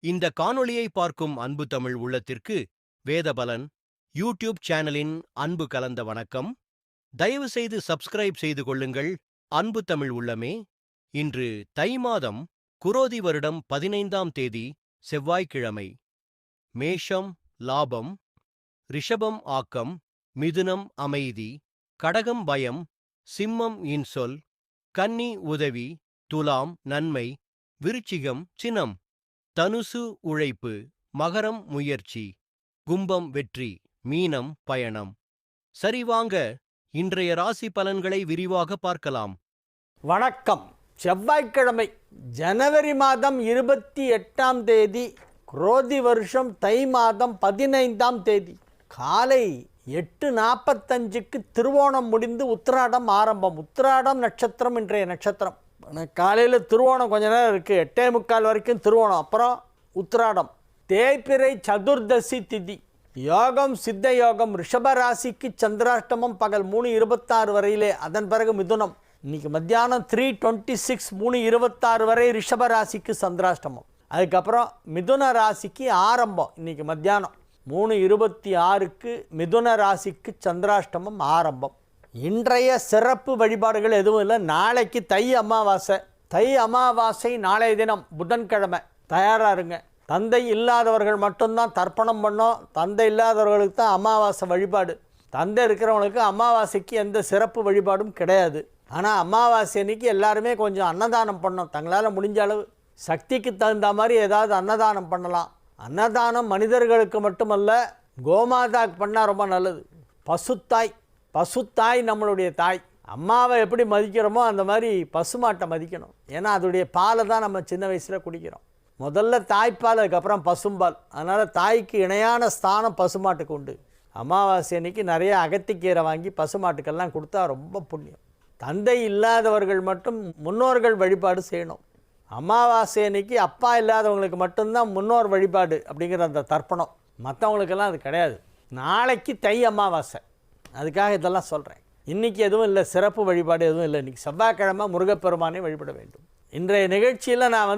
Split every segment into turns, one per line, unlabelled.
இந்த காணொளியை பார்க்கும் அன்பு தமிழ் உள்ளத்திற்கு வேதபலன் யூடியூப் சேனலின் அன்பு கலந்த வணக்கம். தயவு செய்து சப்ஸ்கிரைப் செய்து கொள்ளுங்கள் அன்பு தமிழ் உள்ளமே. இன்று தை மாதம் குரோதி வருடம் 15ஆம் தேதி செவ்வாய்க்கிழமை. மேஷம் லாபம், ரிஷபம் ஆக்கம், மிதுனம் அமைதி, கடகம் பயம், சிம்மம் இன்சொல், கன்னி உதவி, துலாம் நன்மை, விருச்சிகம் சினம், தனுசு உழைப்பு, மகரம் முயற்சி, கும்பம் வெற்றி, மீனம் பயணம். சரி, வாங்க இன்றைய ராசி பலன்களை விரிவாக பார்க்கலாம்.
வணக்கம். செவ்வாய்க்கிழமை, ஜனவரி மாதம் 28ஆம் தேதி, குரோதி வருஷம் தை மாதம் 15ஆம் தேதி காலை 8:45க்கு திருவோணம் முடிந்து உத்திராடம் ஆரம்பம். உத்திராடம் நட்சத்திரம் இன்றைய நட்சத்திரம். காலையில் திருவோணம் கொஞ்ச நேரம் இருக்குது, 8:45 வரைக்கும் திருவோணம், அப்புறம் உத்திராடம். தேய்பிறை சதுர்தசி திதி. யோகம் சித்த யோகம். ரிஷபராசிக்கு சந்திராஷ்டமம் பகல் 3:26 வரையிலே, அதன் பிறகு மிதுனம். இன்னைக்கு மத்தியானம் 3:26 3:26 வரை ரிஷபராசிக்கு சந்திராஷ்டமம். அதுக்கப்புறம் மிதுன ராசிக்கு ஆரம்பம். இன்னைக்கு மத்தியானம் 3:26க்கு மிதுன ராசிக்கு சந்திராஷ்டமம் ஆரம்பம். இன்றைய சிறப்பு வழிபாடுகள் எதுவும் இல்லை. நாளைக்கு தை அமாவாசை. தை அமாவாசை நாளைய தினம் புதன்கிழமை. தயாராக இருங்க. தந்தை இல்லாதவர்கள் மட்டும்தான் தர்ப்பணம் பண்ணோம். தந்தை இல்லாதவர்களுக்கு தான் அமாவாசை வழிபாடு. தந்தை இருக்கிறவங்களுக்கு அமாவாசைக்கு எந்த சிறப்பு வழிபாடும் கிடையாது. ஆனால் அமாவாசை அன்னைக்கு எல்லாருமே கொஞ்சம் அன்னதானம் பண்ணோம். தங்களால் முடிஞ்ச அளவு சக்திக்கு தகுந்த மாதிரி ஏதாவது அன்னதானம் பண்ணலாம். அன்னதானம் மனிதர்களுக்கு மட்டுமல்ல, கோமாதாக்கு பண்ணால் ரொம்ப நல்லது. பசுத்தாய் நம்மளுடைய தாய். அம்மாவை எப்படி மதிக்கிறோமோ அந்த மாதிரி பசுமாட்டை மதிக்கணும். ஏன்னா அதோடைய பாலை தான் நம்ம சின்ன வயசில் குடிக்கிறோம். முதல்ல தாய்ப்பால், அதுக்கப்புறம் பசும்பால். அதனால் தாய்க்கு இணையான ஸ்தானம் பசுமாட்டுக்கு உண்டு. அமாவாசை அன்னைக்கு நிறைய அகத்திக்கீரை வாங்கி பசுமாட்டுக்கெல்லாம் கொடுத்தா ரொம்ப புண்ணியம். தந்தை இல்லாதவர்கள் மட்டும் முன்னோர்கள் வழிபாடு செய்யணும். அமாவாசை அன்னைக்கு அப்பா இல்லாதவங்களுக்கு மட்டும்தான் முன்னோர் வழிபாடு அப்படிங்கிற அந்த தர்ப்பணம். மற்றவங்களுக்கெல்லாம் அது கிடையாது. நாளைக்கு தை அமாவாசை, அதுக்காக இதெல்லாம் சொல்கிறேன். இன்றைக்கி எதுவும் இல்லை, சிறப்பு வழிபாடு எதுவும் இல்லை. இன்றைக்கி செவ்வாய்க்கிழமை முருகப்பெருமானை வழிபட வேண்டும். இன்றைய நிகழ்ச்சியில் நான்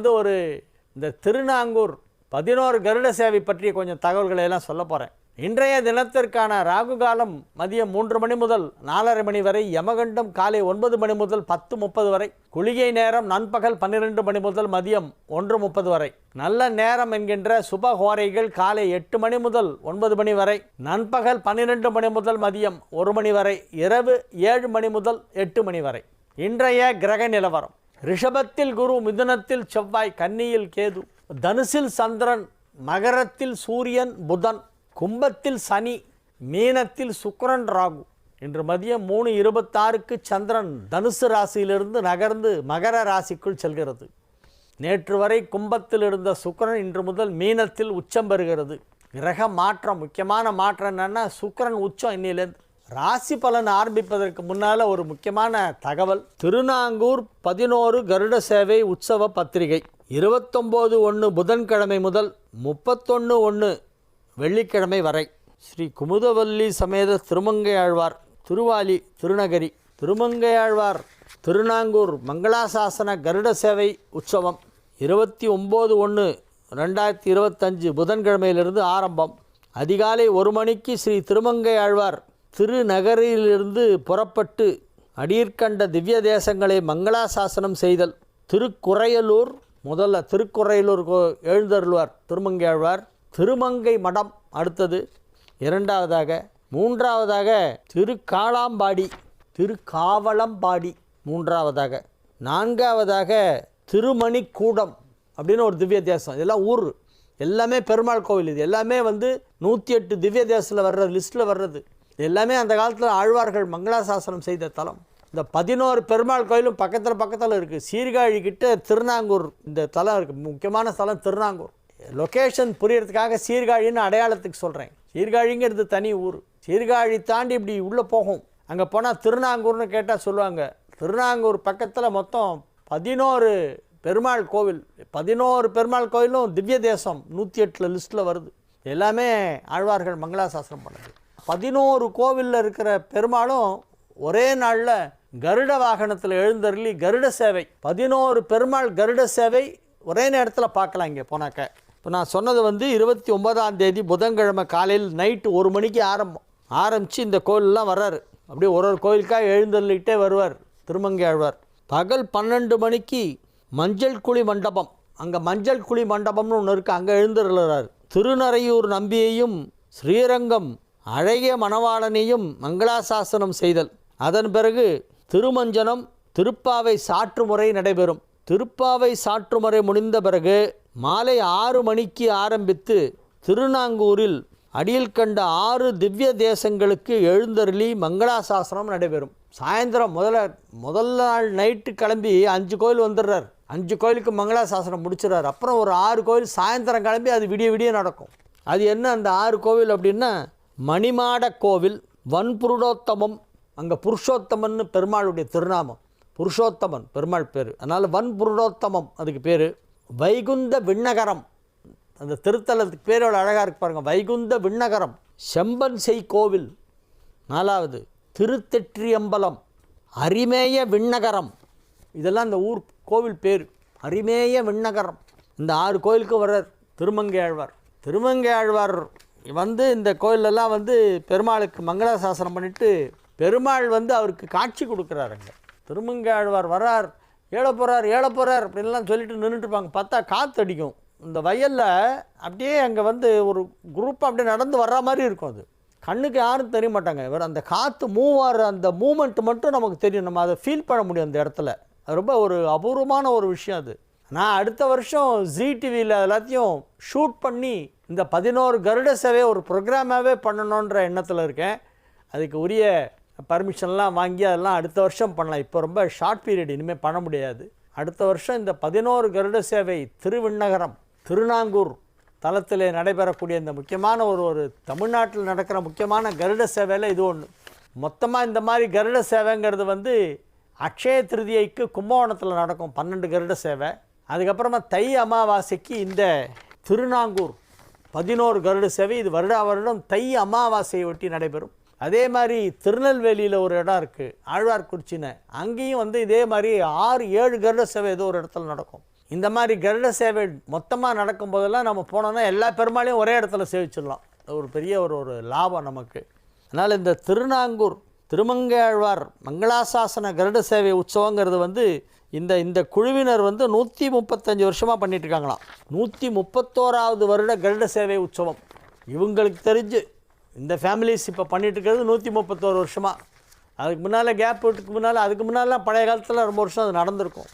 இந்த திருநாங்கூர் 11 கருட சேவை பற்றிய கொஞ்சம் தகவல்களை எல்லாம் சொல்ல போகிறேன். இன்றைய தினத்திற்கான ராகு காலம் மதியம் 3 மணி முதல் 4:30 மணி வரை, யமகண்டம் காலை 9 மணி முதல் 10:30 வரை, குளிகை நேரம் நண்பகல் 12 மணி முதல் மதியம் 1:30 வரை. நல்ல நேரம் என்கின்ற சுபஹோரைகள் காலை 8 மணி முதல் 9 மணி வரை, நண்பகல் 12 மணி முதல் மதியம் 1 மணி வரை, இரவு 7 மணி முதல் 8 மணி வரை. இன்றைய கிரக நிலவரம்: ரிஷபத்தில் குரு, மிதுனத்தில் செவ்வாய், கன்னியில் கேது, தனுசில் சந்திரன், மகரத்தில் சூரியன் புதன், கும்பத்தில் சனி, மீனத்தில் சுக்கிரன் ராகு. இன்று மதியம் 3:26க்கு சந்திரன் தனுசு ராசியிலிருந்து நகர்ந்து மகர ராசிக்குள் செல்கிறது. நேற்று வரை கும்பத்தில் இருந்த சுக்கிரன் இன்று முதல் மீனத்தில் உச்சம் பெறுகிறது. கிரக மாற்றம், முக்கியமான மாற்றம் என்னென்னா சுக்கிரன் உச்சம் இன்னிலேருந்து. ராசி பலன் ஆரம்பிப்பதற்கு முன்னால் ஒரு முக்கியமான தகவல். திருநாங்கூர் 11 கருட சேவை உற்சவ பத்திரிகை 29/1 புதன்கிழமை முதல் 31/1 வெள்ளிக்கிழமை வரை ஸ்ரீ குமுதவல்லி சமேத திருமங்கையாழ்வார் திருவாலி திருநகரி திருமங்கையாழ்வார் திருநாங்கூர் மங்களாசாசன கருட சேவை உற்சவம் 29/1/2025 புதன்கிழமையிலிருந்து ஆரம்பம். அதிகாலை 1 மணிக்கு ஸ்ரீ திருமங்கையாழ்வார் திருநகரிலிருந்து புறப்பட்டு அடியிற்கண்ட திவ்ய தேசங்களை மங்களாசாசனம் செய்தல். திருக்குறையலூர், முதல்ல திருக்குறையலூர் எழுந்தருள்வார் திருமங்கையாழ்வார். திருமங்கை மடம் அடுத்தது, இரண்டாவதாக. மூன்றாவதாக திருக்காவளம்பாடி மூன்றாவதாக. நான்காவதாக திருமணிக்கூடம் அப்படின்னு ஒரு திவ்ய தேசம். இதெல்லாம் ஊர், எல்லாமே பெருமாள் கோவில். இது எல்லாமே 108 திவ்ய தேசத்தில் வர்றது, லிஸ்ட்டில் வர்றது. இது எல்லாமே அந்த காலத்தில் ஆழ்வார்கள் மங்களாசாசனம் செய்த தலம். இந்த 11 பெருமாள் கோயிலும் பக்கத்தில் இருக்குது. சீர்காழிக்கிட்ட திருநாங்கூர் இந்த தலம் இருக்குது. முக்கியமான ஸ்தலம் திருநாங்கூர். லொக்கேஷன் புரியறதுக்காக சீர்காழின்னு அடையாளத்துக்கு சொல்கிறேன். சீர்காழிங்கிறது தனி ஊர். சீர்காழி தாண்டி இப்படி உள்ளே போகும். அங்கே போனால் திருநாங்கூர்னு கேட்டால் சொல்லுவாங்க. திருநாங்கூர் பக்கத்தில் மொத்தம் 11 பெருமாள் கோவில். 11 பெருமாள் கோவிலும் திவ்ய தேசம் 108 லிஸ்ட்டில் வருது. எல்லாமே ஆழ்வார்கள் மங்களாசாசனம் பண்ணது. 11 கோவிலில் இருக்கிற பெருமாளும் ஒரே நாளில் கருட வாகனத்தில் எழுந்தருளி கருட சேவை 11 பெருமாள் கருட சேவை ஒரே நேரத்தில் பார்க்கலாம். இங்கே போனாக்க இப்போ நான் சொன்னது வந்து 29ஆம் தேதி புதன்கிழமை காலையில் நைட்டு 1 மணிக்கு ஆரம்பித்து இந்த கோயிலெலாம் வர்றாரு. அப்படியே ஒரு கோயிலுக்காக எழுந்தருளிக்கிட்டே வருவார் திருமங்கை ஆழ்வார். பகல் 12 மணிக்கு மஞ்சள் குழி மண்டபம், அங்கே மஞ்சள் குழி மண்டபம்னு ஒன்று இருக்குது, அங்கே எழுந்தருளுறார். திருநறையூர் நம்பியையும் ஸ்ரீரங்கம் அழகிய மணவாளனையும் மங்களாசாசனம் செய்தல். அதன் பிறகு திருமஞ்சனம் திருப்பாவை சாற்றுமுறை நடைபெறும். திருப்பாவை சாற்றுமுறை முடிந்த பிறகு மாலை 6 மணிக்கு ஆரம்பித்து திருநாங்கூரில் அடியில் கண்ட 6 திவ்ய தேசங்களுக்கு எழுந்தருளி மங்களாசாசனம் நடைபெறும். சாயந்தரம் முதல் நாள் நைட்டு கிளம்பி 5 கோயில் வந்துடுறார். 5 கோயிலுக்கு மங்களாசாசனம் முடிச்சிடறார். அப்புறம் ஒரு 6 கோயில் சாயந்தரம் கிளம்பி அது விடிய நடக்கும். அது என்ன அந்த 6 கோவில் அப்படின்னா, மணிமாட கோவில், வன்புருடோத்தமம், அங்கே புருஷோத்தமன்னு பெருமாளுடைய திருநாமம், புருஷோத்தமன் பெருமாள் பேர், அதனால் வன்புருடோத்தமம் அதுக்கு பேர். வைகுந்த விண்ணகரம், அந்த திருத்தலத்துக்கு பேரோட அழகாக இருக்கு பாருங்கள், வைகுந்த விண்ணகரம். செம்பன் செய் கோவில் 4வது, திருத்தெற்றியம்பலம், அரிமேய விண்ணகரம், இதெல்லாம் இந்த ஊர் கோவில் பேர், அரிமேய விண்ணகரம். இந்த 6 கோயிலுக்கு வர்றார் திருமங்கை ஆழ்வார். திருமங்கை ஆழ்வார் வந்து இந்த கோயிலெல்லாம் வந்து பெருமாளுக்கு மங்களாசாசனம் பண்ணிவிட்டு பெருமாள் வந்து அவருக்கு காட்சி கொடுக்குறாருங்க. திருமங்கை ஆழ்வார் வரார், ஏழ போகிறார் அப்படின்லாம் சொல்லிட்டு நின்றுட்டுருப்பாங்க. பார்த்தா காற்று அடிக்கும். இந்த வயலில் அப்படியே அங்கே வந்து ஒரு குரூப்பாக அப்படியே நடந்து வர்ற மாதிரி இருக்கும். அது கண்ணுக்கு யாரும் தெரிய மாட்டாங்க. இவர் அந்த காற்று மூவ் ஆகிற அந்த மூமெண்ட் மட்டும் நமக்கு தெரியும். நம்ம அதை ஃபீல் பண்ண முடியும் அந்த இடத்துல. அது ரொம்ப ஒரு அபூர்வமான ஒரு விஷயம் அது. நான் அடுத்த வருஷம் ஜீ டிவியில் எல்லாத்தையும் ஷூட் பண்ணி இந்த 11 கருட சேவை ஒரு ப்ரோக்ராமாகவே பண்ணணுன்ற எண்ணத்தில் இருக்கேன். அதுக்கு உரிய பர்மிஷன்லாம் வாங்கி அதெல்லாம் அடுத்த வருஷம் பண்ணலாம். இப்போ ரொம்ப ஷார்ட் பீரியட், இனிமேல் பண்ண முடியாது. அடுத்த வருஷம் இந்த 11 கருட சேவை திருவிண்ணகரம் திருநாங்கூர் தலத்தில் நடைபெறக்கூடிய இந்த முக்கியமான ஒரு தமிழ்நாட்டில் நடக்கிற முக்கியமான கருட சேவையில் இது ஒன்று. மொத்தமாக இந்த மாதிரி கருட சேவைங்கிறது வந்து அக்ஷய திருதியைக்கு கும்பகோணத்தில் நடக்கும் 12 கருட சேவை. அதுக்கப்புறமா தை அமாவாசைக்கு இந்த திருநாங்கூர் 11 கருட சேவை. இது வருடம் தை அமாவாசையை ஒட்டி நடைபெறும். அதே மாதிரி திருநெல்வேலியில் ஒரு இடம் இருக்குது, ஆழ்வார்குறிச்சின்னு, அங்கேயும் வந்து இதே மாதிரி 6-7 கருட சேவை ஏதோ ஒரு இடத்துல நடக்கும். இந்த மாதிரி கருட சேவை மொத்தமாக நடக்கும் போதெல்லாம் நம்ம போனோம்னா எல்லா பெருமாளையும் ஒரே இடத்துல சேவிச்சிடலாம். ஒரு பெரிய ஒரு லாபம் நமக்கு. அதனால் இந்த திருநாங்கூர் திருமங்கை ஆழ்வார் மங்களாசாசன கருட சேவை உற்சவங்கிறது வந்து இந்த குழுவினர் வந்து 135 வருஷமாக பண்ணிகிட்ருக்காங்களாம். 131வது வருட கருட சேவை உற்சவம். இவங்களுக்கு தெரிஞ்சு இந்த ஃபேமிலிஸ் இப்போ பண்ணிகிட்ருக்கிறது 131 வருஷமாக. அதுக்கு முன்னால் கேப் விட்டுக்கு முன்னால் அதுக்கு முன்னாலாம் பழைய காலத்தில் ரொம்ப வருஷம் அது நடந்திருக்கும்.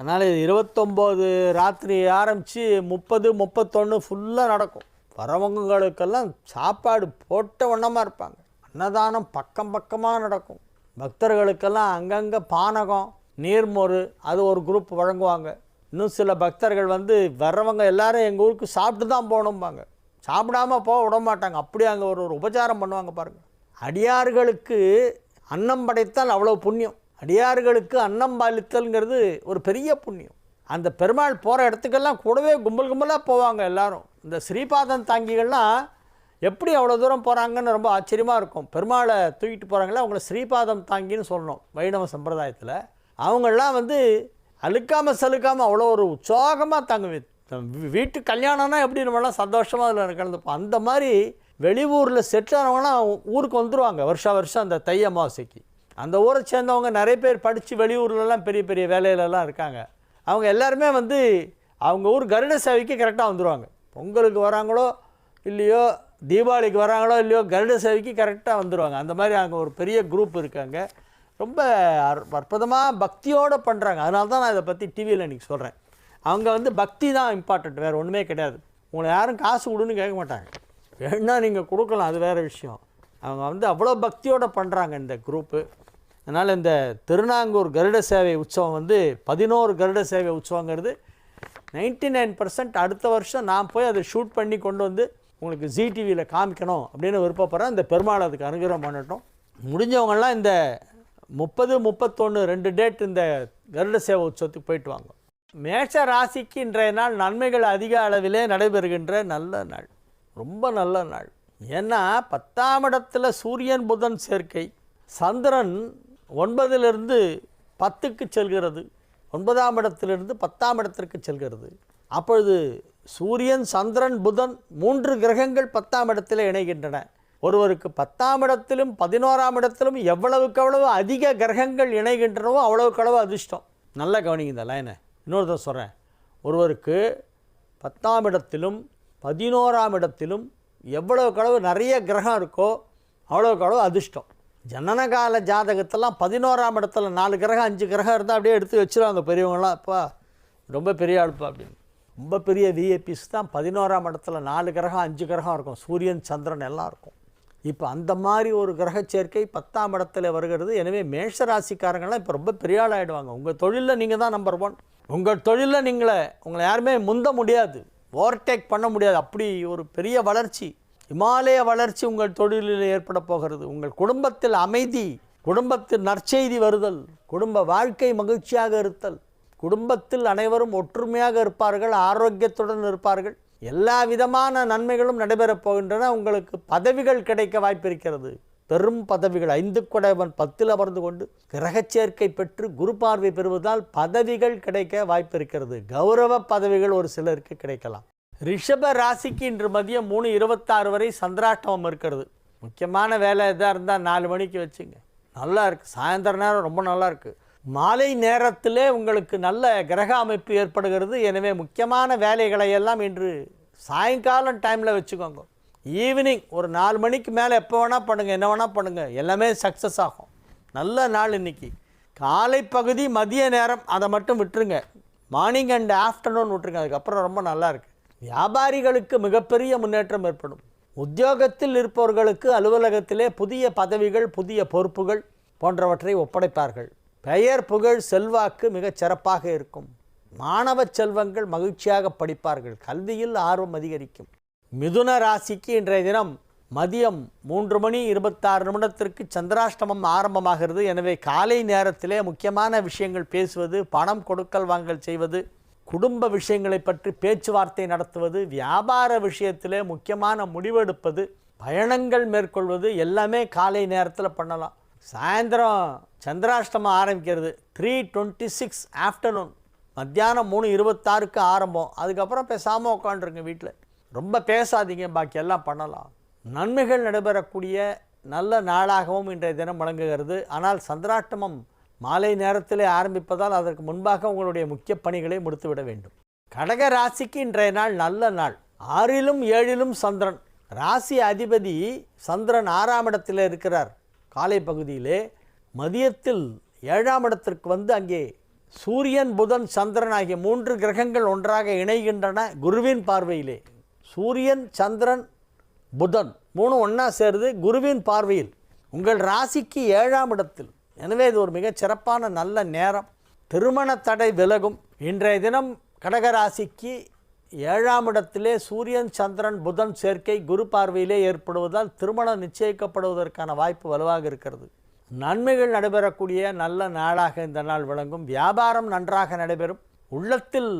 அதனால் 29 ராத்திரி ஆரம்பித்து 30, 31 ஃபுல்லாக நடக்கும். வரவங்களுக்கெல்லாம் சாப்பாடு போட்ட வண்ணமாக இருப்பாங்க. அன்னதானம் பக்கமாக நடக்கும். பக்தர்களுக்கெல்லாம் அங்கங்கே பானகம் நீர்மோர் அது ஒரு குரூப் வழங்குவாங்க. இன்னும் சில பக்தர்கள் வந்து வர்றவங்க எல்லாரும் எங்கள் ஊருக்கு சாப்பிட்டு தான் போகணும்பாங்க. சாப்பிடாமல் போக விட மாட்டாங்க. அப்படியே அங்கே ஒரு உபச்சாரம் பண்ணுவாங்க பாருங்கள். அடியார்களுக்கு அன்னம் படைத்தால் அவ்வளோ புண்ணியம். அடியார்களுக்கு அன்னம் பாலித்தல்ங்கிறது ஒரு பெரிய புண்ணியம். அந்த பெருமாள் போகிற இடத்துக்கெல்லாம் கூடவே கும்பலாக போவாங்க எல்லாரும். இந்த ஸ்ரீபாதம் தாங்கிகள்லாம் எப்படி அவ்வளோ தூரம் போகிறாங்கன்னு ரொம்ப ஆச்சரியமாக இருக்கும். பெருமாளை தூக்கிட்டு போகிறாங்களே அவங்கள ஸ்ரீபாதம் தாங்கின்னு சொல்லணும் வைணவ சம்பிரதாயத்தில். அவங்களாம் வந்து அழுக்காமல் சலுக்காமல் அவ்வளோ ஒரு உற்சாகமாக தாங்க. வீட்டு கல்யாணம்னா எப்படி நம்மளாம் சந்தோஷமாக அதில் கலந்துப்போம். அந்த மாதிரி வெளியூரில் செட்டிலானவங்களாம் ஊருக்கு வந்துடுவாங்க வருஷம் அந்த தை அமாவாசைக்கு. அந்த ஊரை சேர்ந்தவங்க நிறைய பேர் படித்து வெளியூர்லலாம் பெரிய வேலையிலலாம் இருக்காங்க. அவங்க எல்லாருமே வந்து அவங்க ஊர் கருட சேவைக்கு கரெக்டாக வந்துடுவாங்க. பொங்கலுக்கு வராங்களோ இல்லையோ, தீபாவளிக்கு வராங்களோ இல்லையோ, கருட சேவைக்கு கரெக்டாக வந்துடுவாங்க. அந்த மாதிரி அங்கே ஒரு பெரிய குரூப் இருக்காங்க. ரொம்ப அற்புதமாக பக்தியோடு பண்ணுறாங்க. அதனால தான் நான் இதை பற்றி டிவியில் இன்றைக்கி சொல்கிறேன். அவங்க வந்து பக்தி தான் இம்பார்ட்டண்ட், வேறு ஒன்றுமே கிடையாது. உங்களை யாரும் காசு கொடுன்னு கேட்க மாட்டாங்க. வேணுன்னா நீங்கள் கொடுக்கலாம், அது வேறு விஷயம். அவங்க வந்து அவ்வளோ பக்தியோடு பண்ணுறாங்க இந்த குரூப்பு. அதனால் இந்த திருநாங்கூர் கருட சேவை உற்சவம் வந்து 11 கருட சேவை உற்சவங்கிறது 99% அடுத்த வருஷம் நான் போய் அதை ஷூட் பண்ணி கொண்டு வந்து உங்களுக்கு ஜீ டிவியில் காமிக்கணும் அப்படின்னு விருப்பப்படுறேன். இந்த பெருமாள் அதுக்கு அனுகிரகம் பண்ணட்டும். முடிஞ்சவங்கெல்லாம் இந்த 30, 31 2 டேட் இந்த கருட சேவை உற்சவத்துக்கு போயிட்டு வாங்க. மேஷ ராசிக்கு இன்றைய நாள் நன்மைகள் அதிக அளவிலே நடைபெறுகின்ற நல்ல நாள், ரொம்ப நல்ல நாள். ஏன்னா 10ஆம் இடத்துல சூரியன் புதன் சேர்க்கை, சந்திரன் 9லிருந்து 10க்கு செல்கிறது, 9ஆம் இடத்திலிருந்து 10ஆம் இடத்திற்கு செல்கிறது. அப்பொழுது சூரியன், சந்திரன், புதன் 3 கிரகங்கள் 10ஆம் இடத்தில் இணைகின்றன. ஒருவருக்கு 10ஆம் இடத்திலும் 11ஆம் இடத்திலும் எவ்வளவுக்கு எவ்வளவு அதிக கிரகங்கள் இணைகின்றனவோ அவ்வளவுக்கு அளவு அதிர்ஷ்டம். நல்லா கவனிங்க இந்த லைனை. இன்னொருத்தர் சொல்கிறேன், ஒருவருக்கு 10ஆம் இடத்திலும் 11ஆம் இடத்திலும் எவ்வளவுக்கு அளவு நிறைய கிரகம் இருக்கோ அவ்வளோக்கு அளவு அதிர்ஷ்டம். ஜனனகால ஜாதகத்தெல்லாம் 11ஆம் இடத்துல 4 கிரகம் 5 கிரகம் இருந்தால் அப்படியே எடுத்து வச்சுருவாங்க பெரியவங்களாம். அப்பா ரொம்ப பெரிய ஆளுப்பா அப்படின்னு. ரொம்ப பெரிய விஐபிஸ் தான் 11ஆம் இடத்துல 4 கிரகம் 5 கிரகம் இருக்கும். சூரியன், சந்திரன் எல்லாம் இருக்கும். இப்போ அந்த மாதிரி ஒரு கிரக சேர்க்கை 10ஆம் இடத்துல வருகிறது. எனவே மேஷ ராசிக்காரங்களாம் இப்போ ரொம்ப பெரிய ஆள் ஆகிடுவாங்க. உங்கள் தொழிலில் நீங்கள் தான் நம்பர் 1. உங்கள் தொழிலில் உங்களை யாருமே முந்த முடியாது, ஓவர்டேக் பண்ண முடியாது. அப்படி ஒரு பெரிய வளர்ச்சி, இமாலய வளர்ச்சி உங்கள் தொழிலில் ஏற்பட போகிறது. உங்கள் குடும்பத்தில் அமைதி, குடும்பத்தில் நற்செய்தி வருதல், குடும்ப வாழ்க்கை மகிழ்ச்சியாக இருத்தல், குடும்பத்தில் அனைவரும் ஒற்றுமையாக இருப்பார்கள், ஆரோக்கியத்துடன் இருப்பார்கள். எல்லா விதமான நன்மைகளும் நடைபெறப் போகின்றன. உங்களுக்கு பதவிகள் கிடைக்க வாய்ப்பிருக்கிறது. பெரும் பதவிகள். 5 குடைவன் 10ல் அமர்ந்து கொண்டு கிரகச்சேர்க்கை பெற்று குரு பார்வை பெறுவதால் பதவிகள் கிடைக்க வாய்ப்பிருக்கிறது. கௌரவ பதவிகள் ஒரு சிலருக்கு கிடைக்கலாம். ரிஷப ராசிக்கு இன்று மதியம் 3:26 வரை சந்திராஷ்டமம் இருக்கிறது. முக்கியமான வேலை எதாக இருந்தால் 4 மணிக்கு வச்சுங்க, நல்லா இருக்குது. சாயந்தர நேரம் ரொம்ப நல்லா இருக்குது. மாலை நேரத்திலே உங்களுக்கு நல்ல கிரக அமைப்பு ஏற்படுகிறது. எனவே முக்கியமான வேலைகளை எல்லாம் இன்று சாயங்காலம் டைமில் வச்சுக்கோங்க. ஈவினிங் ஒரு 4 மணிக்கு மேலே எப்போ வேணால் பண்ணுங்கள், என்ன வேணால் பண்ணுங்கள், எல்லாமே சக்ஸஸ் ஆகும். நல்ல நாள் இன்றைக்கி. காலை பகுதி, மதிய நேரம் அதை மட்டும் விட்டுருங்க. மார்னிங் அண்ட் ஆஃப்டர்நூன் விட்டுருங்க. அதுக்கப்புறம் ரொம்ப நல்லா இருக்குது. வியாபாரிகளுக்கு மிகப்பெரிய முன்னேற்றம் ஏற்படும். உத்தியோகத்தில் இருப்பவர்களுக்கு அலுவலகத்திலே புதிய பதவிகள், புதிய பொறுப்புகள் போன்றவற்றை ஒப்படைப்பார்கள். பெயர், புகழ், செல்வாக்கு மிகச் சிறப்பாக இருக்கும். மாணவ செல்வங்கள் மகிழ்ச்சியாக படிப்பார்கள். கல்வியில் ஆர்வம் அதிகரிக்கும். மிதுன ராசிக்கு இன்றைய தினம் மதியம் 3:26 சந்திராஷ்டமம் ஆரம்பமாகிறது. எனவே காலை நேரத்திலே முக்கியமான விஷயங்கள் பேசுவது, பணம் கொடுக்கல் வாங்கல் செய்வது, குடும்ப விஷயங்களை பற்றி பேச்சுவார்த்தை நடத்துவது, வியாபார விஷயத்திலே முக்கியமான முடிவெடுப்பது, பயணங்கள் மேற்கொள்வது எல்லாமே காலை நேரத்தில் பண்ணலாம். சாயந்தரம் சந்திராஷ்டமம் ஆரம்பிக்கிறது 3:26 ஆஃப்டர்நூன், மத்தியானம் 3:26 ஆரம்பம். அதுக்கப்புறம் பேசாமல் உட்காந்துருங்க வீட்டில், ரொம்ப பேசாதீங்க, பாக்கி எல்லாம் பண்ணலாம். நன்மைகள் நடைபெறக்கூடிய நல்ல நாளாகவும் இன்றைய தினம் வழங்குகிறது. ஆனால் சந்திராஷ்டமம் மாலை நேரத்திலே ஆரம்பிப்பதால் அதற்கு முன்பாக உங்களுடைய முக்கிய பணிகளை முடித்துவிட வேண்டும். கடக ராசிக்கு இன்றைய நாள் நல்ல நாள். 6லும் 7லும் சந்திரன். ராசி அதிபதி சந்திரன் 6ஆம் இடத்தில் இருக்கிறார். காலை பகுதியிலே மதியத்தில் 7ஆம் இடத்திற்கு வந்து அங்கே சூரியன், புதன், சந்திரன் ஆகிய 3 கிரகங்கள் ஒன்றாக இணைகின்றன குருவின் பார்வையிலே. சூரியன், சந்திரன், புதன் 3 ஒன்றா சேருது குருவின் பார்வையில் உங்கள் ராசிக்கு 7ஆம் இடத்தில். எனவே இது ஒரு மிகச் சிறப்பான நல்ல நேரம். திருமண தடை விலகும். இன்றைய தினம் கடகராசிக்கு 7ஆம் இடத்திலே சூரியன், சந்திரன், புதன் சேர்க்கை குரு பார்வையிலே ஏற்படுவதால் திருமணம் நிச்சயிக்கப்படுவதற்கான வாய்ப்பு வலுவாக இருக்கிறது. நன்மைகள் நடைபெறக்கூடிய நல்ல நாளாக இந்த நாள் விளங்கும். வியாபாரம் நன்றாக நடைபெறும். உள்ளத்தில்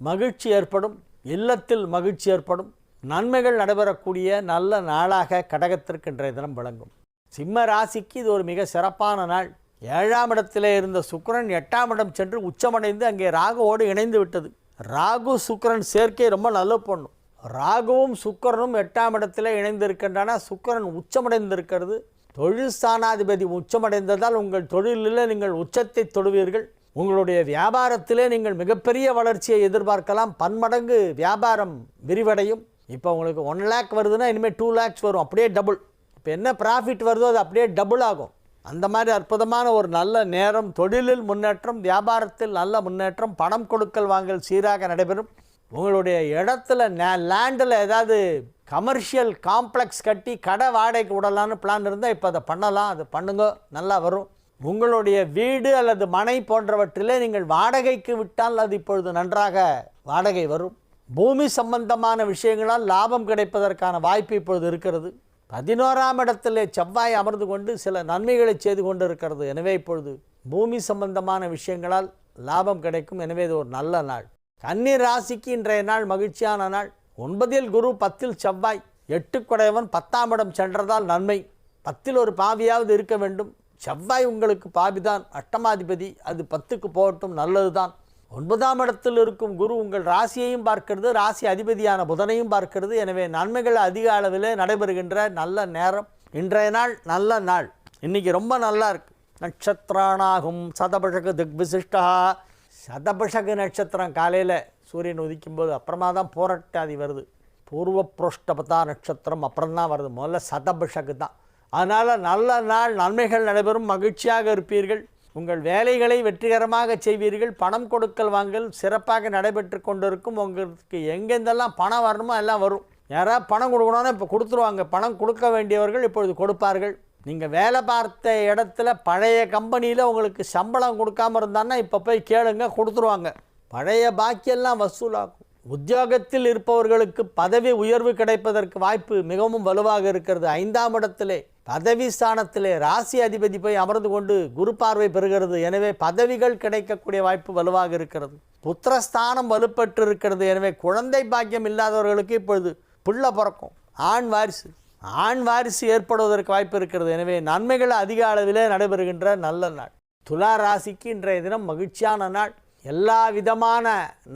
மகிழ்ச்சி ஏற்படும், இல்லத்தில் மகிழ்ச்சி ஏற்படும். நன்மைகள் நடைபெறக்கூடிய நல்ல நாளாக கடகத்திற்கு இன்றைய தினம் விளங்கும். சிம்ம ராசிக்கு இது ஒரு மிக சிறப்பான நாள். 7ஆம் இடத்திலே இருந்த சுக்கிரன் 8ஆம் இடம் சென்று உச்சமடைந்து அங்கே ராகுவோடு இணைந்து விட்டது. ராகு சுக்கிரன் சேர்க்கை ரொம்ப நல்ல பண்ணும். ராகுவும் சுக்கிரனும் 8ஆம் இடத்திலே இணைந்திருக்கின்றன. சுக்கிரன் உச்சமடைந்திருக்கிறது. தொழில் ஸ்தானாதிபதி உச்சமடைந்ததால் உங்கள் தொழிலில் நீங்கள் உச்சத்தை தொடுவீர்கள். உங்களுடைய வியாபாரத்திலே நீங்கள் மிகப்பெரிய வளர்ச்சியை எதிர்பார்க்கலாம். பன்மடங்கு வியாபாரம் விரிவடையும். இப்போ உங்களுக்கு 1 lakh வருதுன்னா இனிமேல் 2 lakhs வரும். அப்படியே டபுள். இப்போ என்ன ப்ராஃபிட் வருதோ அது அப்படியே டபுள் ஆகும். அந்த மாதிரி அற்புதமான ஒரு நல்ல நேரம். தொழிலில் முன்னேற்றம், வியாபாரத்தில் நல்ல முன்னேற்றம், பணம் கொடுக்கல் வாங்கல் சீராக நடைபெறும். உங்களுடைய இடத்துல லேண்டில் ஏதாவது கமர்ஷியல் காம்ப்ளெக்ஸ் கட்டி கடை வாடகைக்கு விடலான்னு பிளான் இருந்தால் இப்போ அதை பண்ணலாம். அது பண்ணுங்க, நல்லா வரும். உங்களுடைய வீடு அல்லது மனை போன்றவற்றிலே நீங்கள் வாடகைக்கு விட்டால் அது இப்பொழுது நன்றாக வாடகை வரும். பூமி சம்பந்தமான விஷயங்களால் லாபம் கிடைப்பதற்கான வாய்ப்பு இப்பொழுது இருக்கிறது. 11ஆம் இடத்திலே செவ்வாய் அமர்ந்து கொண்டு சில நன்மைகளை செய்து கொண்டு இருக்கிறது. எனவே இப்பொழுது பூமி சம்பந்தமான விஷயங்களால் லாபம் கிடைக்கும். எனவே இது ஒரு நல்ல நாள். கன்னி ராசிக்கு இன்றைய நாள் மகிழ்ச்சியான நாள். 9ல் குரு, 10ல் செவ்வாய், 8 குடையவன் 10ஆம் இடம் சென்றதால் நன்மை. 10ல் ஒரு பாவியாவது இருக்க வேண்டும். செவ்வாய் உங்களுக்கு பாவிதான், அஷ்டமாதிபதி. அது 10க்கு போகட்டும், நல்லது தான். 9ஆம் இடத்தில் இருக்கும் குரு உங்கள் ராசியையும் பார்க்கிறது, ராசி அதிபதியான புதனையும் பார்க்கிறது. எனவே நன்மைகள் அதிக அளவில் நடைபெறுகின்ற நல்ல நேரம் இன்றைய நாள். நல்ல நாள் இன்றைக்கி ரொம்ப நல்லா இருக்குது. நட்சத்திரானாகும் சதபஷகு திக்விசிஷ்டா. சதபஷகு நட்சத்திரம் காலையில் சூரியன் உதிக்கும்போது அப்புறமா தான் போராட்டாதி வருது. பூர்வ புரோஷ்டபதா நட்சத்திரம் அப்புறம் தான் வருது. முதல்ல சதபஷகு தான். அதனால் நல்ல நாள், நன்மைகள் நடைபெறும், மகிழ்ச்சியாக இருப்பீர்கள், உங்கள் வேலைகளை வெற்றிகரமாக செய்வீர்கள், பணம் கொடுக்கல் வாங்கல் சிறப்பாக நடைபெற்று கொண்டிருக்கும். உங்களுக்கு எங்கெந்தெல்லாம் பணம் வரணுமோ எல்லாம் வரும். யாராவது பணம் கொடுக்கணும்னா இப்போ கொடுத்துருவாங்க. பணம் கொடுக்க வேண்டியவர்கள் இப்பொழுது கொடுப்பார்கள். நீங்கள் வேலை பார்த்த இடத்துல பழைய கம்பெனியில் உங்களுக்கு சம்பளம் கொடுக்காமல் இருந்தான்னா இப்போ போய் கேளுங்க, கொடுத்துருவாங்க. பழைய பாக்கியெல்லாம் வசூலாகும். உத்தியோகத்தில் இருப்பவர்களுக்கு பதவி உயர்வு கிடைப்பதற்கு வாய்ப்பு மிகவும் வலுவாக இருக்கிறது. 5ஆம் இடத்திலே பதவி ஸ்தானத்திலே ராசி அதிபதி போய் அமர்ந்து கொண்டு குரு பார்வை பெறுகிறது. எனவே பதவிகள் கிடைக்கக்கூடிய வாய்ப்பு வலுவாக இருக்கிறது. புத்திரஸ்தானம் வலுப்பெற்று இருக்கிறது. எனவே குழந்தை பாக்கியம் இல்லாதவர்களுக்கு இப்பொழுது பிள்ளை பிறக்கும். ஆண் வாரிசு ஏற்படுவதற்கு வாய்ப்பு இருக்கிறது. எனவே நன்மைகள் அதிக அளவிலே நடைபெறுகின்ற நல்ல நாள். துலா ராசிக்கு இன்றைய தினம் மகிழ்ச்சியான நாள். எல்லா விதமான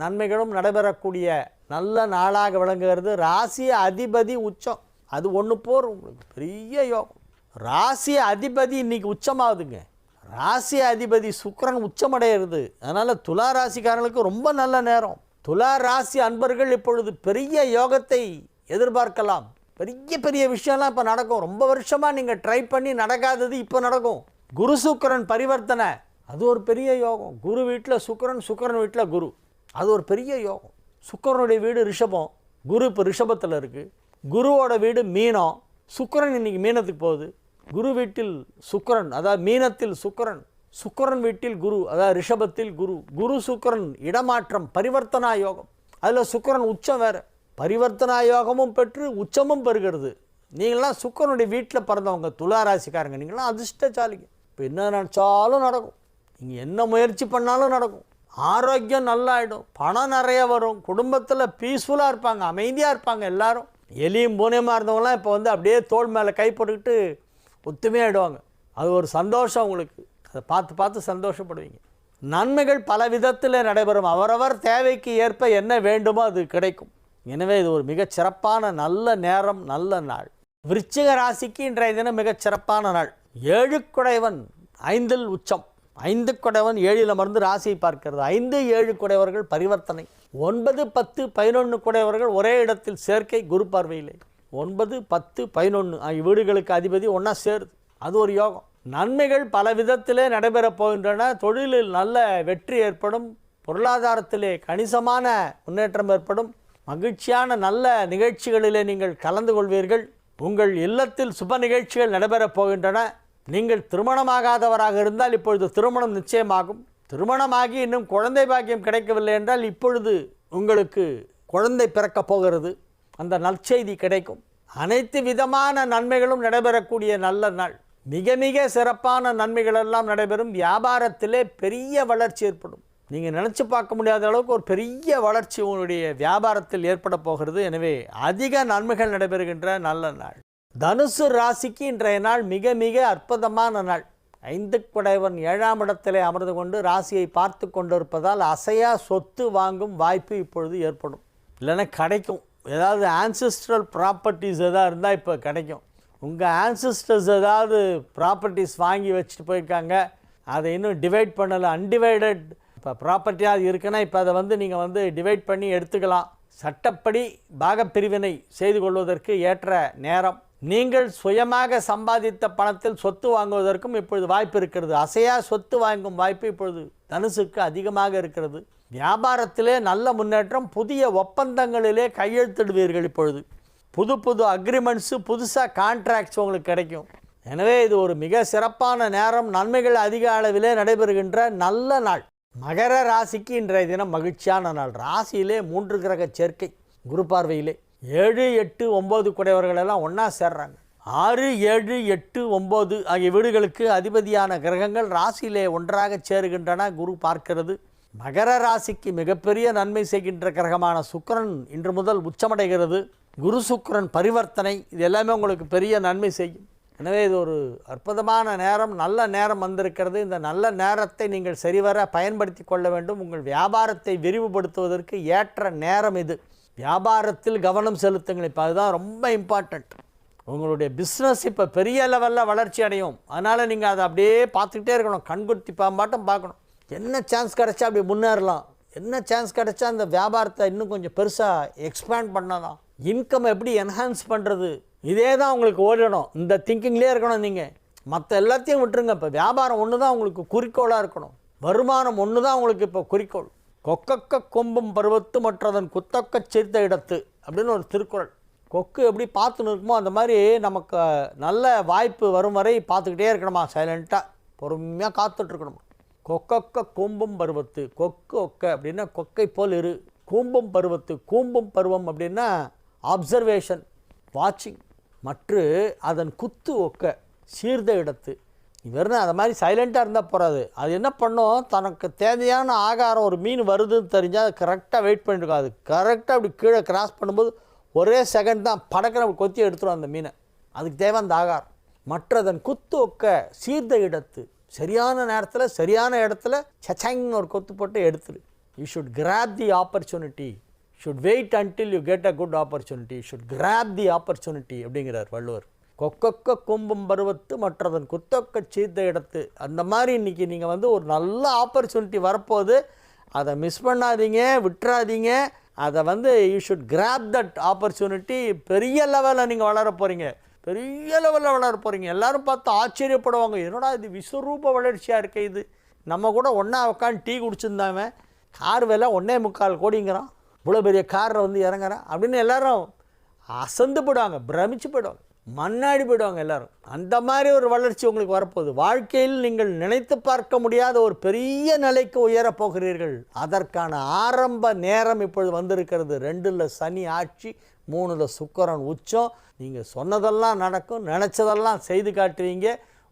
நன்மைகளும் நடைபெறக்கூடிய நல்ல நாளாக விளங்குகிறது. ராசி அதிபதி உச்சம், அது ஒன்று போர் உங்களுக்கு பெரிய யோகம். ராசி அதிபதி இன்னைக்கு உச்சமாகுதுங்க. ராசி அதிபதி சுக்கிரன் உச்சமடைகிறது. அதனால் துலா ராசிக்காரர்களுக்கு ரொம்ப நல்ல நேரம். துலா ராசி அன்பர்கள் இப்பொழுது பெரிய யோகத்தை எதிர்பார்க்கலாம். பெரிய பெரிய விஷயம்லாம் இப்போ நடக்கும். ரொம்ப வருஷமாக நீங்கள் ட்ரை பண்ணி நடக்காதது இப்போ நடக்கும். குரு சுக்கிரன் பரிவர்த்தனை, அது ஒரு பெரிய யோகம். குரு வீட்டில் சுக்கிரன், சுக்கிரன் வீட்டில் குரு, அது ஒரு பெரிய யோகம். சுக்கிரனுடைய வீடு ரிஷபம், குரு இப்போ ரிஷபத்தில் இருக்குது. குருவோட வீடு மீனம், சுக்கிரன் இன்னைக்கு மீனத்துக்கு போகுது. குரு வீட்டில் சுக்கிரன், அதாவது மீனத்தில் சுக்கிரன், சுக்கிரன் வீட்டில் குரு, அதாவது ரிஷபத்தில் குரு. குரு சுக்கிரன் இடமாற்றம், பரிவர்த்தனா யோகம். அதில் சுக்கிரன் உச்சம் வேறு. பரிவர்த்தனா யோகமும் பெற்று உச்சமும் பெறுகிறது. நீங்களாம் சுக்கிரனுடைய வீட்டில் பிறந்தவங்க துலா ராசிக்காரங்க, நீங்களாம் அதிர்ஷ்டசாலிங்க. இப்போ என்ன நினச்சாலும் நடக்கும். நீங்கள் என்ன முயற்சி பண்ணாலும் நடக்கும். ஆரோக்கியம் நல்லாயிடும், பணம் நிறைய வரும், குடும்பத்தில் பீஸ்ஃபுல்லாக இருப்பாங்க, அமைதியாக இருப்பாங்க. எல்லாரும் எலியும் பூனையமாக இருந்தவங்களாம் இப்போ அப்படியே தோள் மேலே கை போட்டுக்கிட்டு ஒத்துமையாகிடுவாங்க. அது ஒரு சந்தோஷம் உங்களுக்கு. அதை பார்த்து பார்த்து சந்தோஷப்படுவீங்க. நன்மைகள் பல விதத்தில் நடைபெறும். அவரவர் தேவைக்கு ஏற்ப என்ன வேண்டுமோ அது கிடைக்கும். எனவே இது ஒரு மிகச் சிறப்பான நல்ல நேரம், நல்ல நாள். விருச்சிக ராசிக்கு இன்றைய தினம் மிகச் சிறப்பான நாள். 7 குடைவன் 5இல் உச்சம். 5 குடைவன் 7இல் அமர்ந்து ராசியை பார்க்கிறது. 5, 7 குடைவர்கள் பரிவர்த்தனை. 9, 10, 11 குடைவர்கள் ஒரே இடத்தில் சேர்க்கை குரு பார்வையிலே. 9, 10, 11 ஆகிய வீடுகளுக்கு அதிபதி ஒன்றா சேருது. அது ஒரு யோகம். நன்மைகள் பல விதத்திலே நடைபெறப் போகின்றன. தொழிலில் நல்ல வெற்றி ஏற்படும். பொருளாதாரத்திலே கணிசமான முன்னேற்றம் ஏற்படும். மகிழ்ச்சியான நல்ல நிகழ்ச்சிகளிலே நீங்கள் கலந்து கொள்வீர்கள். உங்கள் இல்லத்தில் சுப நிகழ்ச்சிகள் நடைபெறப் போகின்றன. நீங்கள் திருமணமாகாதவராக இருந்தால் இப்பொழுது திருமணம் நிச்சயமாகும். திருமணமாகி இன்னும் குழந்தை பாக்கியம் கிடைக்கவில்லை என்றால் இப்பொழுது உங்களுக்கு குழந்தை பிறக்கப் போகிறது. அந்த நற்செய்தி கிடைக்கும். அனைத்து விதமான நன்மைகளும் நடைபெறக்கூடிய நல்ல நாள். மிக மிக சிறப்பான நன்மைகளெல்லாம் நடைபெறும். வியாபாரத்திலே பெரிய வளர்ச்சி ஏற்படும். நீங்கள் நினச்சி பார்க்க முடியாத அளவுக்கு ஒரு பெரிய வளர்ச்சி உங்களுடைய வியாபாரத்தில் ஏற்பட போகிறது. எனவே அதிக நன்மைகள் நடைபெறுகின்ற நல்ல நாள். தனுசு ராசிக்கு இன்றைய நாள் மிக மிக அற்புதமான நாள். 5 குடைவன் 7ஆம் இடத்திலே அமர்ந்து கொண்டு ராசியை பார்த்து கொண்டிருப்பதால் அசையா சொத்து வாங்கும் வாய்ப்பு இப்பொழுது ஏற்படும். இல்லைன்னா கிடைக்கும். ஏதாவது ஆன்சிஸ்ட்ரல் ப்ராப்பர்ட்டிஸ் எதாவது இருந்தால் இப்போ கிடைக்கும். உங்கள் ஆன்சிஸ்டர்ஸ் ஏதாவது ப்ராப்பர்ட்டிஸ் வாங்கி வச்சுட்டு போயிருக்காங்க, அதை இன்னும் டிவைட் பண்ணலை, அன்டிவைடட் இப்போ ப்ராப்பர்ட்டியாக இருக்குன்னா இப்போ அதை நீங்கள் டிவைட் பண்ணி எடுத்துக்கலாம். சட்டப்படி பாகப்பிரிவினை செய்து கொள்வதற்கு ஏற்ற நேரம். நீங்கள் சுயமாக சம்பாதித்த பணத்தில் சொத்து வாங்குவதற்கும் இப்பொழுது வாய்ப்பு இருக்கிறது. அசையா சொத்து வாங்கும் வாய்ப்பு இப்பொழுது தனுசுக்கு அதிகமாக இருக்கிறது. வியாபாரத்திலே நல்ல முன்னேற்றம். புதிய ஒப்பந்தங்களிலே கையெழுத்திடுவீர்கள். இப்பொழுது புது புது அக்ரிமெண்ட்ஸு, புதுசாக கான்ட்ராக்ட்ஸ் உங்களுக்கு கிடைக்கும். எனவே இது ஒரு மிக சிறப்பான நேரம். நன்மைகள் அதிக அளவிலே நடைபெறுகின்ற நல்ல நாள். மகர ராசிக்கு இன்றைய தினம் மகிழ்ச்சியான நாள். ராசியிலே 3 கிரக சேர்க்கை குரு பார்வையிலே. 7, 8, 9 குடையவர்கள் எல்லாம் ஒன்றா சேர்றாங்க. 6, 7, 8, 9 ஆகிய வீடுகளுக்கு அதிபதியான கிரகங்கள் ராசியிலே ஒன்றாக சேருகின்றன. குரு பார்க்கிறது. மகர ராசிக்கு மிகப்பெரிய நன்மை செய்கின்ற கிரகமான சுக்கிரன் இன்று முதல் உச்சமடைகிறது. குரு சுக்கிரன் பரிவர்த்தனை, இது எல்லாமே உங்களுக்கு பெரிய நன்மை செய்யும். எனவே இது ஒரு அற்புதமான நேரம், நல்ல நேரம் வந்திருக்கிறது. இந்த நல்ல நேரத்தை நீங்கள் சரிவர பயன்படுத்தி கொள்ள வேண்டும். உங்கள் வியாபாரத்தை விரிவுபடுத்துவதற்கு ஏற்ற நேரம் இது. வியாபாரத்தில் கவனம் செலுத்துங்கள். இப்போ அதுதான் ரொம்ப இம்பார்ட்டண்ட். உங்களுடைய பிஸ்னஸ் இப்போ பெரிய லெவலில் வளர்ச்சி அடையும். அதனால் நீங்கள் அதை அப்படியே பார்த்துக்கிட்டே இருக்கணும். கண்குத்தி பாம்பாட்டம் பார்க்கணும். என்ன சான்ஸ் கிடச்சா அப்படி முன்னேறலாம், என்ன சான்ஸ் கிடச்சா அந்த வியாபாரத்தை இன்னும் கொஞ்சம் பெருசாக எக்ஸ்பேண்ட் பண்ணலாம், இன்கம் எப்படி என்ஹான்ஸ் பண்ணுறது, இதே தான் உங்களுக்கு ஓடணும். இந்த திங்கிங்லேயே இருக்கணும். நீங்கள் மற்ற எல்லாத்தையும் விட்டுருங்க. இப்போ வியாபாரம் ஒன்று தான் உங்களுக்கு குறிக்கோளாக இருக்கணும். வருமானம் ஒன்று தான் உங்களுக்கு இப்போ குறிக்கோள். கொக்கக்க கொம்பும் பருவத்து மற்றதன் குத்தக்க சேர்த்த இடத்து அப்படின்னு ஒரு திருக்குறள். கொக்கு எப்படி பார்த்துன்னு இருக்குமோ அந்த மாதிரி நமக்கு நல்ல வாய்ப்பு வரும் வரை பார்த்துக்கிட்டே இருக்கணுமா, சைலண்ட்டாக பொறுமையாக காத்துட்ருக்கணுமா. கொக்கக்க கூம்பும் பருவத்து, கொக்கு ஒக்க அப்படின்னா கொக்கை போல் இரு, கூம்பும் பருவத்து, கூம்பும் பருவம் அப்படின்னா ஆப்சர்வேஷன், வாட்சிங், மற்ற அதன் குத்து ஒக்க சீர்த இடத்து. இவர்னு அதை மாதிரி சைலண்ட்டாக இருந்தால் போகாது. அது என்ன பண்ணும், தனக்கு தேவையான ஆகாரம் ஒரு மீன் வருதுன்னு தெரிஞ்சால் அது கரெக்டாக வெயிட் பண்ணிட்டுருக்கும். அது கரெக்டாக அப்படி கீழே கிராஸ் பண்ணும்போது ஒரே செகண்ட் தான் படக்கிற கொத்தி எடுத்துரும் அந்த மீனை. அதுக்கு தேவை அந்த ஆகாரம். மற்றதன் குத்து ஒக்க சீர்த இடத்து, சரியான நேரத்தில் சரியான இடத்துல சச்சங்கன்னு ஒரு கொத்து போட்டு எடுத்துரு. You should grab the opportunity, should wait until you get a good opportunity, should grab the opportunity அப்படிங்கிறார் வள்ளுவர். கொக்கொக்க கொம்பும் பருவத்து மற்றதன் குத்தொக்க சீர்த்த இடத்து. அந்த மாதிரி இன்றைக்கி நீங்கள் வந்து ஒரு நல்ல ஆப்பர்ச்சுனிட்டி வரப்போகுது. அதை மிஸ் பண்ணாதீங்க, விட்டுறாதீங்க. அதை வந்து you should grab that opportunity. பெரிய லெவலில் நீங்கள் வளர போகிறீங்க, பெரிய லெவலில் வளர போகிறீங்க. எல்லோரும் பார்த்து ஆச்சரியப்படுவாங்க, என்னடா இது விஸ்வரூப வளர்ச்சியாக இருக்க. இது நம்ம கூட ஒன்றா உட்காந்து டீ குடிச்சிருந்தாங்க, கார் விலை 1.25 கோடிங்கிறான், இவ்வளோ பெரிய காரில் வந்து இறங்குறான் அப்படின்னு எல்லோரும் அசந்து போயிடுவாங்க, பிரமிச்சு போயிடுவாங்க, மண்ணாடி போயிடுவாங்க எல்லோரும். அந்த மாதிரி ஒரு வளர்ச்சி உங்களுக்கு வரப்போகுது. வாழ்க்கையில் நீங்கள் நினைத்து பார்க்க முடியாத ஒரு பெரிய நிலைக்கு உயரப் போகிறீர்கள். அதற்கான ஆரம்ப நேரம் இப்பொழுது வந்திருக்கிறது. 2ல் சனி ஆட்சி, 3ல் சுக்கிரன் உச்சம். நீங்கள் சொன்னதெல்லாம் நடக்கும், நினச்சதெல்லாம் செய்து காட்டுவீங்க.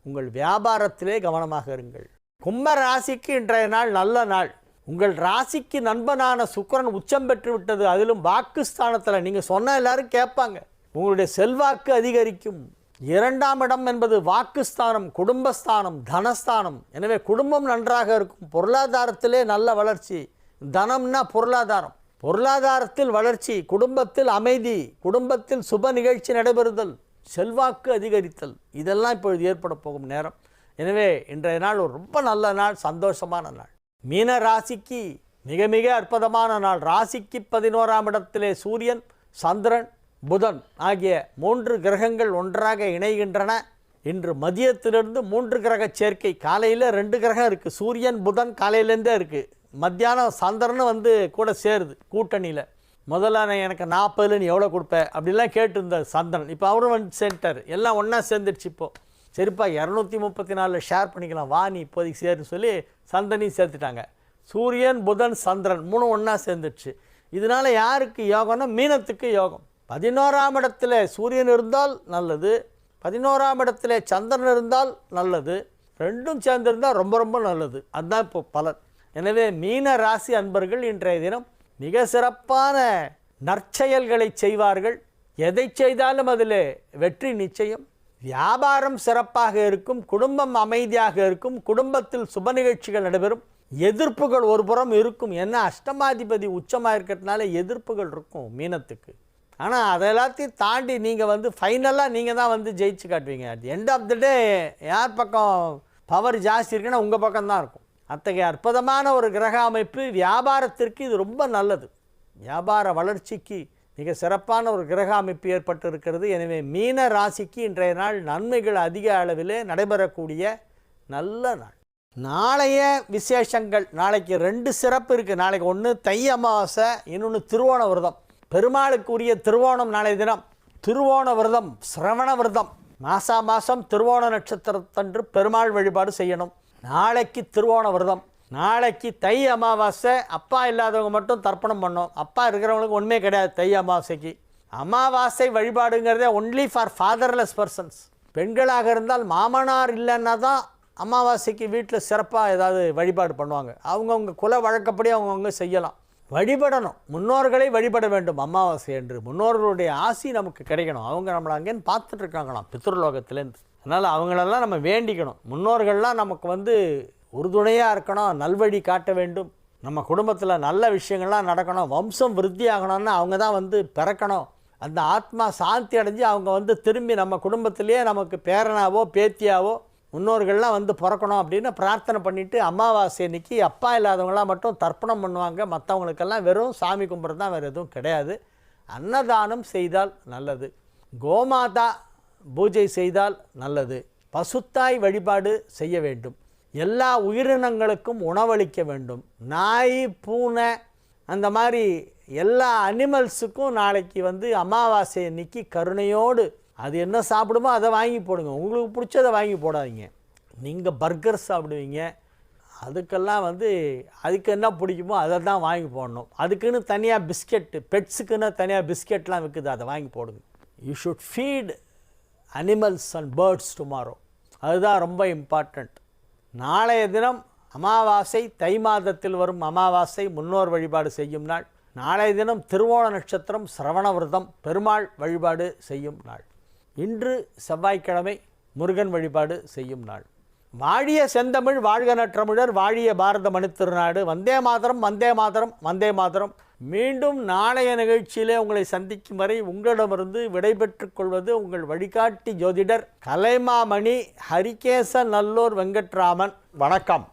உங்கள் வியாபாரத்திலே கவனமாக இருங்கள். கும்ப ராசிக்கு இன்றைய நாள் நல்ல நாள். உங்கள் ராசிக்கு நண்பனான சுக்கிரன் உச்சம் பெற்று விட்டது. அதிலும் வாக்குஸ்தானத்தில் நீங்கள் சொன்ன எல்லாரும் கேட்பாங்க. உங்களுடைய செல்வாக்கு அதிகரிக்கும். 2ஆம் இடம் என்பது வாக்குஸ்தானம், குடும்பஸ்தானம், தனஸ்தானம். எனவே குடும்பம் நன்றாக இருக்கும். பொருளாதாரத்திலே நல்ல வளர்ச்சி. தனம்னா பொருளாதாரம், பொருளாதாரத்தில் வளர்ச்சி, குடும்பத்தில் அமைதி, குடும்பத்தில் சுப நிகழ்ச்சி நடைபெறுதல், செல்வாக்கு அதிகரித்தல், இதெல்லாம் இப்பொழுது ஏற்பட போகும் நேரம். எனவே இன்றைய நாள் ஒரு ரொம்ப நல்ல நாள், சந்தோஷமான நாள். மீன ராசிக்கு மிக மிக அற்புதமான நாள். ராசிக்கு 11ஆம் இடத்திலே சூரியன், சந்திரன், புதன் ஆகிய 3 கிரகங்கள் ஒன்றாக இணைகின்றன. இன்று மதியத்திலிருந்து 3 கிரக சேர்க்கை. காலையில் 2 கிரகம் இருக்குது, சூரியன் புதன் காலையிலேருந்தே இருக்குது. மத்தியானம் சந்திரன் வந்து கூட சேருது கூட்டணியில். முதல்ல எனக்கு 40 நீ எவ்வளோ கொடுப்ப அப்படிலாம் கேட்டுருந்தார் சந்திரன். இப்போ அவரும் வந்து சென்டர் எல்லாம் ஒன்றா சேர்ந்துடுச்சு. இப்போது சரிப்பா 234 ஷேர் பண்ணிக்கலாம், வா நீ இப்போதைக்கு சேருன்னு சொல்லி சந்திரனையும் சேர்த்துட்டாங்க. சூரியன் புதன் சந்திரன் 3 ஒன்றா சேர்ந்துடுச்சு. இதனால் யாருக்கு யோகம்னா மீனத்துக்கு யோகம். 11ஆம் இடத்துல சூரியன் இருந்தால் நல்லது, 11ஆம் இடத்துல சந்திரன் இருந்தால் நல்லது, 2ம் சேர்ந்திருந்தால் ரொம்ப ரொம்ப நல்லது. அதுதான் இப்போ பலன். எனவே மீன ராசி அன்பர்கள் இன்றைய தினம் மிக சிறப்பான நற்செயல்களை செய்வார்கள். எதை செய்தாலும் அதில் வெற்றி நிச்சயம். வியாபாரம் சிறப்பாக இருக்கும், குடும்பம் அமைதியாக இருக்கும், குடும்பத்தில் சுப நிகழ்ச்சிகள் நடைபெறும். எதிர்ப்புகள் ஒரு புறம் இருக்கும், ஏன்னா அஷ்டமாதிபதி உச்சமாக இருக்கிறதுனால எதிர்ப்புகள் இருக்கும் மீனத்துக்கு. ஆனால் அதை எல்லாத்தையும் தாண்டி நீங்கள் வந்து ஃபைனலாக நீங்கள் தான் வந்து ஜெயிச்சு காட்டுவீங்க. அட் எண்ட் ஆஃப் த டே யார் பக்கம் பவர் ஜாஸ்தி இருக்குன்னா உங்கள் பக்கம்தான் இருக்கும். அத்தகைய அற்புதமான ஒரு கிரக அமைப்பு வியாபாரத்திற்கு இது ரொம்ப நல்லது. வியாபார வளர்ச்சிக்கு மிக சிறப்பான ஒரு கிரக அமைப்பு ஏற்பட்டு இருக்கிறது. எனவே மீன ராசிக்கு இன்றைய நாள் நன்மைகள் அதிக அளவிலே நடைபெறக்கூடிய நல்ல நாள். நாளைய விசேஷங்கள், நாளைக்கு 2 சிறப்பு இருக்குது. நாளைக்கு ஒன்று தை அமாவாசை, இன்னொன்று திருவோண விரதம். பெருமாளுக்குரிய திருவோணம் நாளைய தினம். திருவோண விரதம் சிரவண விரதம். மாதம் திருவோண நட்சத்திரத்தன்று பெருமாள் வழிபாடு செய்யணும். நாளைக்கு திருவோண விரதம். நாளைக்கு தை அமாவாசை. அப்பா இல்லாதவங்க மட்டும் தர்ப்பணம் பண்ணோம், அப்பா இருக்கிறவங்களுக்கு ஒன்றுமே கிடையாது தை அமாவாசைக்கு. அமாவாசை வழிபாடுங்கிறதே ஒன்லி ஃபார் ஃபாதர்லெஸ் பர்சன்ஸ். பெண்களாக இருந்தால் மாமனார் இல்லைன்னா தான் அமாவாசைக்கு வீட்டில் சிறப்பாக ஏதாவது வழிபாடு பண்ணுவாங்க. அவங்கவுங்க குல வழக்கப்படி அவங்கவுங்க செய்யலாம். வழிபடணும், முன்னோர்களை வழிபட வேண்டும். அமாவாசை என்று முன்னோர்களுடைய ஆசி நமக்கு கிடைக்கணும். அவங்க நம்மளை அங்கேன்னு பார்த்துட்டு இருக்காங்களாம் பித்ருலோகத்திலேருந்து. அதனால் அவங்களெல்லாம் நம்ம வேண்டிக்கணும். முன்னோர்கள்லாம் நமக்கு வந்து உறுதுணையாக இருக்கணும், நல்வழி காட்ட வேண்டும், நம்ம குடும்பத்தில் நல்ல விஷயங்கள்லாம் நடக்கணும், வம்சம் விருத்தி ஆகணும்னு அவங்க தான் வந்து பிறக்கணும், அந்த ஆத்மா சாந்தி அடைஞ்சு அவங்க வந்து திரும்பி நம்ம குடும்பத்திலேயே நமக்கு பேரனாவோ பேத்தியாவோ முன்னோர்கள்லாம் வந்து பிறக்கணும் அப்படின்னு பிரார்த்தனை பண்ணிவிட்டு அமாவாசை அன்னைக்கு அப்பா இல்லாதவங்களாம் மட்டும் தர்ப்பணம் பண்ணுவாங்க. மற்றவங்களுக்கெல்லாம் வெறும் சாமி கும்பிட்றது தான், வேறு எதுவும் கிடையாது. அன்னதானம் செய்தால் நல்லது, கோமாதா பூஜை செய்தால் நல்லது, பசுத்தாய் வழிபாடு செய்ய வேண்டும், எல்லா உயிரினங்களுக்கும் உணவளிக்க வேண்டும், நாய் பூனை அந்த மாதிரி எல்லா அனிமல்ஸுக்கும் நாளைக்கு வந்து அமாவாசை அன்னைக்கு கருணையோடு அது என்ன சாப்பிடுமோ அதை வாங்கி போடுங்க. உங்களுக்கு பிடிச்சதை வாங்கி போடாதீங்க. நீங்கள் பர்கர் சாப்பிடுவீங்க, அதுக்கெல்லாம் வந்து அதுக்கு என்ன பிடிக்குமோ அதை தான் வாங்கி போடணும். அதுக்குன்னு தனியாக பிஸ்கெட்டு, பெட்ஸுக்குன்னு தனியாக பிஸ்கெட்லாம் விற்குது, அதை வாங்கி போடுங்க. You should feed animals and birds tomorrow, அதுதான் ரொம்ப இம்பார்ட்டண்ட். நாளைய தினம் அமாவாசை, தை மாதத்தில் வரும் அமாவாசை, முன்னோர் வழிபாடு செய்யும் நாள். நாளைய தினம் திருவோண நட்சத்திரம், சிரவண விரதம், பெருமாள் வழிபாடு செய்யும் நாள். இன்று செவ்வாய்க்கிழமை, முருகன் வழிபாடு செய்யும் நாள். வாழிய செந்தமிழ் வாழ்க நற்றமிழர், வாழிய பாரத மணித்திருநாடு. வந்தே மாதரம், வந்தே மாதரம், வந்தே மாதரம். மீண்டும் நாளைய நிகழ்ச்சியிலே உங்களை சந்திக்கும் வரை உங்களிடமிருந்து விடைபெற்றுக் கொள்வது உங்கள் வழிகாட்டி ஜோதிடர் கலைமாமணி ஹரிகேச நல்லூர் வெங்கட்ராமன். வணக்கம்.